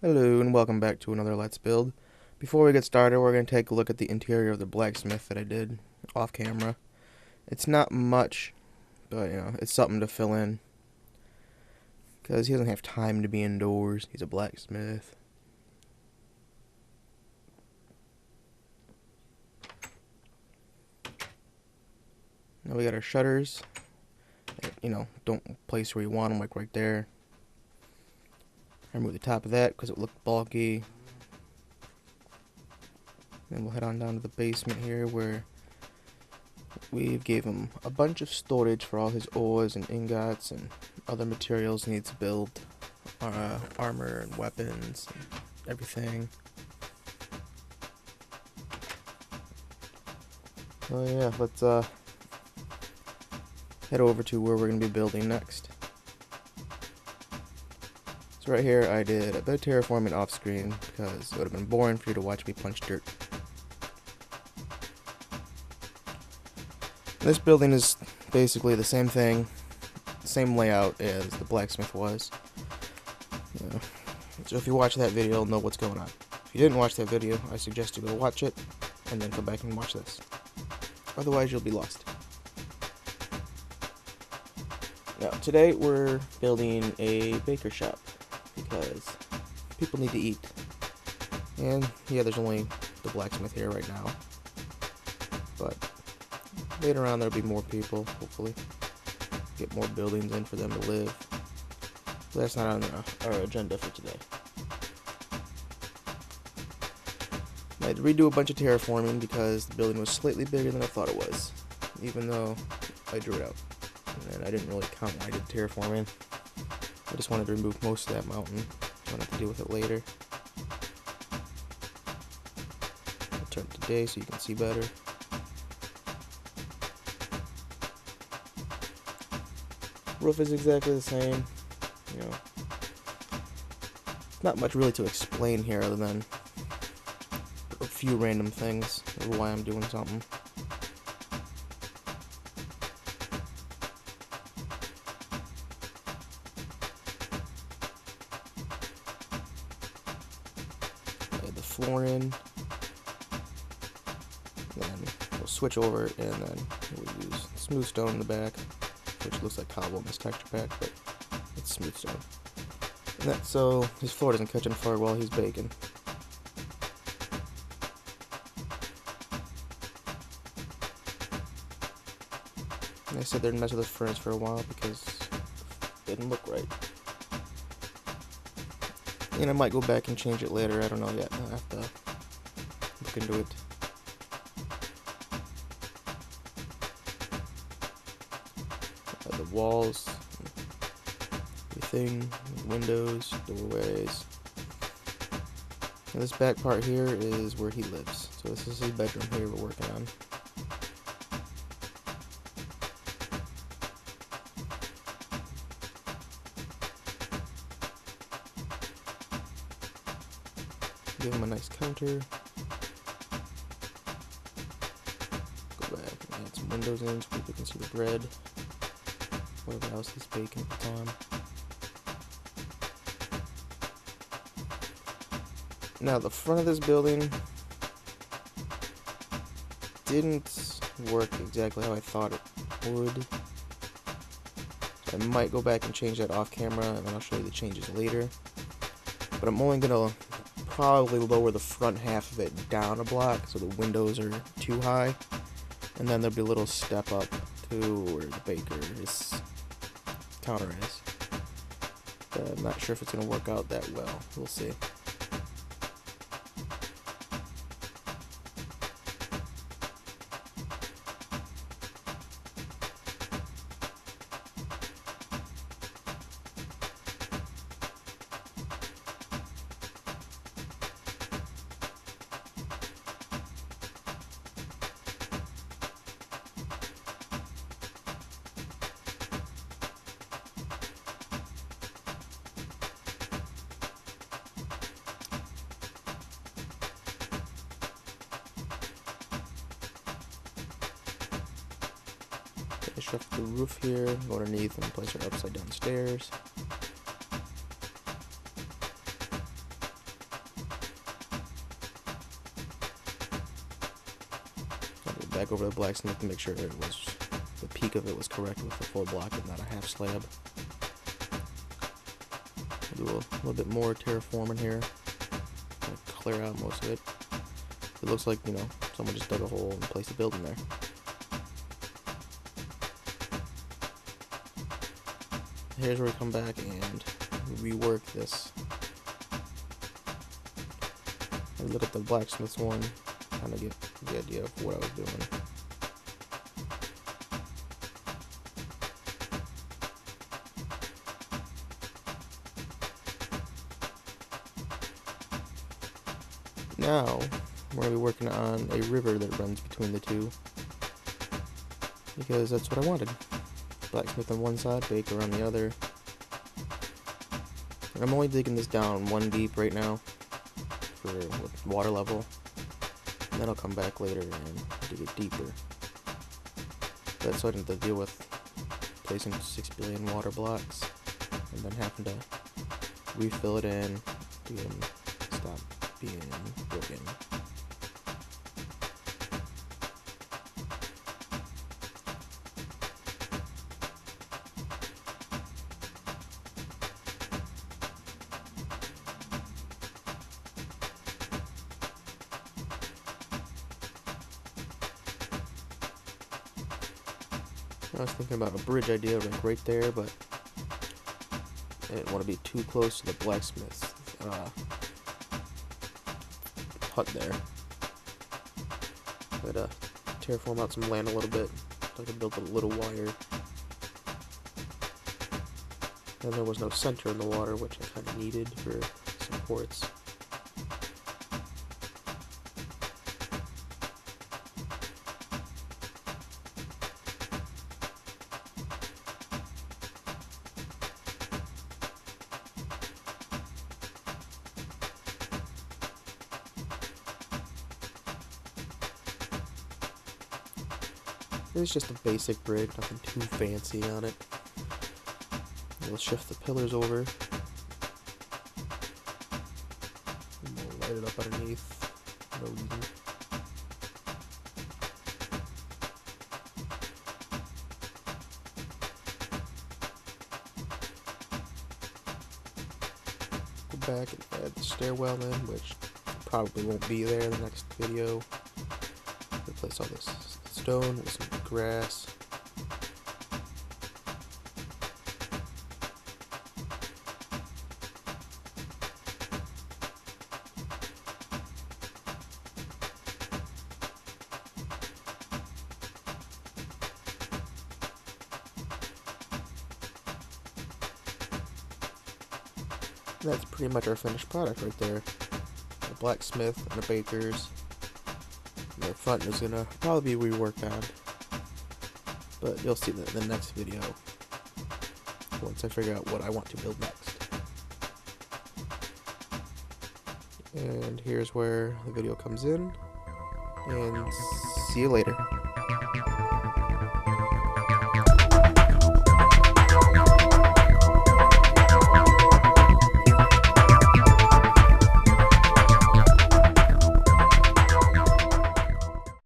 Hello and welcome back to another Let's Build. Before we get started, we're going to take a look at the interior of the blacksmith that I did off camera. It's not much, but it's something to fill in. Because he doesn't have time to be indoors. He's a blacksmith. Now we got our shutters. Don't place where you want them, like right there. I remove the top of that because it looked bulky. Then we'll head on down to the basement here where we gave him a bunch of storage for all his ores and ingots and other materials he needs to build armor and weapons and everything. So yeah, let's head over to where we're going to be building next. So right here I did a bit of terraforming off screen because it would have been boring for you to watch me punch dirt. This building is basically the same thing, same layout as the blacksmith was. So if you watch that video, you'll know what's going on. If you didn't watch that video, I suggest you go watch it and then come back and watch this. Otherwise, you'll be lost. Now, today we're building a baker shop because people need to eat. And yeah, there's only the blacksmith here right now. But later on there'll be more people, hopefully. Get more buildings in for them to live. But that's not on our agenda for today. I had to redo a bunch of terraforming because the building was slightly bigger than I thought it was. Even though I drew it out. And I didn't really count when I did terraforming. I just wanted to remove most of that mountain. I don't have to deal with it later. I'll turn it to day so you can see better. Roof is exactly the same. Not much really to explain here other than a few random things of why I'm doing something. Floor in, then we'll switch over, and then we'll use smooth stone in the back, which looks like cobble in this texture pack, but it's smooth stone. And that's so his floor doesn't catch on fire while he's baking. And I said they'd mess with this furnace for a while because it didn't look right. And I might go back and change it later, I don't know yet, I'll have to look into it. The walls, everything, windows, doorways. And this back part here is where he lives, so this is his bedroom here we're working on. Give him a nice counter. Go back and add some windows in so people can see the bread. Whatever else he's baking at the time. Now the front of this building didn't work exactly how I thought it would. So I might go back and change that off camera and then I'll show you the changes later. But I'm only gonna probably lower the front half of it down a block so the windows are too high, and then there'll be a little step up to where the baker's counter is. But I'm not sure if it's going to work out that well. We'll see. Finish up the roof here, go underneath and place our upside down stairs. back over to the blacksmith to make sure it was the peak of it was correct with the full block and not a half slab. I'll do a little bit more terraforming here. Clear out most of it. It looks like, you know, someone just dug a hole and placed a building there. Here's where we come back and rework this. I look at the blacksmith's one, kind of get the idea of what I was doing. Now, we're going to be working on a river that runs between the two, because that's what I wanted. Blacksmith on one side, baker on the other. And I'm only digging this down 1 deep right now for water level, and then I'll come back later and dig it deeper. That's so I don't have to deal with placing 6 billion water blocks and then having to refill it in to get them stop being broken. I was thinking about a bridge idea right there, but I didn't want to be too close to the blacksmith's hut there. I had to terraform out some land a little bit so I could build a little wire. And there was no center in the water, which I kind of needed for supports. It's just a basic bridge, nothing too fancy on it. We'll shift the pillars over. And we'll light it up underneath. No reason. Go back and add the stairwell in, which probably won't be there in the next video. Replace all this stone with some grass. That's pretty much our finished product right there. A blacksmith and a baker's. The front is gonna probably be reworked on, but you'll see that in the next video once I figure out what I want to build next. And here's where the video comes in, and see you later.